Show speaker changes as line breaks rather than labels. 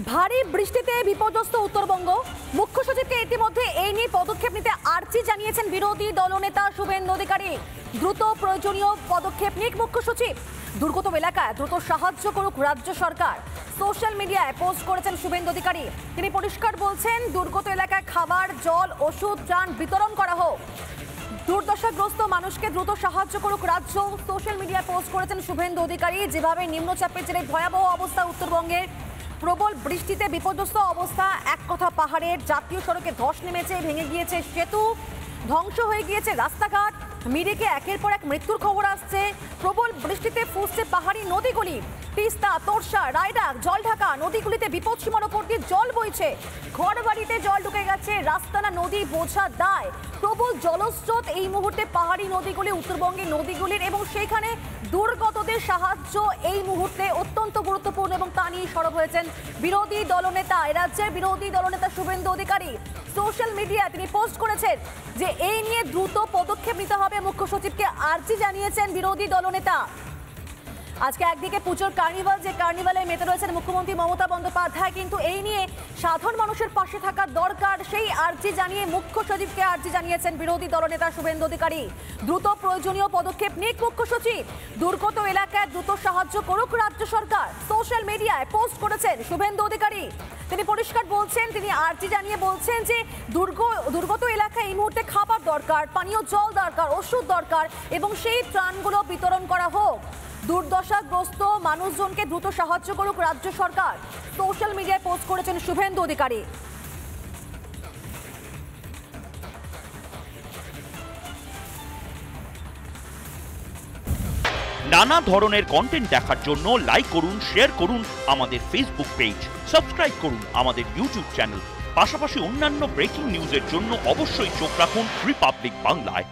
ভারী বৃষ্টিতে বিপর্যস্ত উত্তরবঙ্গ। মুখ্য সচিবকে ইতিমধ্যে এই নিয়ে পদক্ষেপ নিতে আর্জি জানিয়েছেন বিরোধী দলনেতা শুভেন্দু অধিকারী। দ্রুত প্রয়োজনীয় পদক্ষেপ নিক মুখ্য সচিব। দুর্গত এলাকায় দ্রুত সাহায্য করুক রাজ্য সরকার। সোশ্যাল মিডিয়ায় পোস্ট করেছেন শুভেন্দু অধিকারী। তিনি পরিষ্কার বলছেন, দুর্গত এলাকায় খাবার, জল, ওষুধ, ত্রাণ বিতরণ করা হোক। দুর্দশাগ্রস্ত মানুষকে দ্রুত সাহায্য করুক রাজ্য। সোশ্যাল মিডিয়ায় পোস্ট করেছেন শুভেন্দু অধিকারী। যেভাবে নিম্নচাপের জেরে ভয়াবহ অবস্থা উত্তরবঙ্গের, প্রবল বৃষ্টিতে বিপর্যস্ত অবস্থা। এক কথা, পাহাড়ের জাতীয় সড়কে ধস নেমেছে, ভেঙে গিয়েছে সেতু, ধ্বংস হয়ে গিয়েছে রাস্তাঘাট। মিরিকে একের পর এক মৃত্যুর খবর আসছে। প্রবল বৃষ্টিতে ফুসছে পাহাড়ি নদীগুলি। তিস্তা, তোরসা, রায়ডাক জলঢাকা নদীগুলিতে বিপদসীমার ওপর দিয়ে জল বইছে। ঘর বাড়িতে জল ঢুকে গেছে, রাস্তা না নদী বোঝা দায়। প্রবল জলস্রোত এই মুহূর্তে পাহাড়ি নদীগুলি, উত্তরবঙ্গের নদীগুলির, এবং সেইখানে দুর্গতদের সাহায্য এই মুহূর্তে অত্যন্ত গুরুত্বপূর্ণ, এবং তা নিয়ে সরব হয়েছেন বিরোধী দলনেতা, রাজ্যের বিরোধী দলনেতা শুভেন্দু অধিকারী। সোশ্যাল মিডিয়ায় তিনি পোস্ট করেছেন যে এই নিয়ে দ্রুত পদক্ষেপ নিতে হবে। মুখ্য সচিবকে আর্জি জানিয়েছেন বিরোধী দলনেতা। আজকে একদিকে পুজোর কার্নিভাল, যে কার্নিভালে মেতে রয়েছেন মুখ্যমন্ত্রী মমতা বন্দ্যোপাধ্যায়, কিন্তু এই নিয়ে সাধারণ মানুষের পাশে থাকা দরকার, সেই আর্জি জানিয়ে মুখ্য সচিবকে আর্জি জানিয়েছেন বিরোধী দলনেতা শুভেন্দু অধিকারী। দ্রুত প্রয়োজনীয় পদক্ষেপ নিক মুখ্য সচিব। দুর্গত এলাকায় দ্রুত সাহায্য করুক রাজ্য সরকার। সোশ্যাল মিডিয়ায় পোস্ট করেছেন শুভেন্দু অধিকারী। তিনি পরিষ্কার বলছেন, তিনি আর্জি জানিয়ে বলছেন যে দুর্গত এলাকায় এই মুহূর্তে খাবার দরকার, পানীয় জল দরকার, ওষুধ দরকার, এবং সেই ত্রাণগুলো বিতরণ করা হোক। দুর্দশাগ্রস্ত মানুষজনকে দ্রুত সাহায্য করুক রাজ্য সরকার। সোশ্যাল মিডিয়ায় পোস্ট করেছেন শুভেন্দু অধিকারী।
নানা ধরনের কন্টেন্ট দেখার জন্য লাইক করুন, শেয়ার করুন আমাদের ফেসবুক পেজ, সাবস্ক্রাইব করুন আমাদের ইউটিউব চ্যানেল। পাশাপাশি অন্যান্য ব্রেকিং নিউজের জন্য অবশ্যই চোখ রাখুন রিপাবলিক বাংলায়।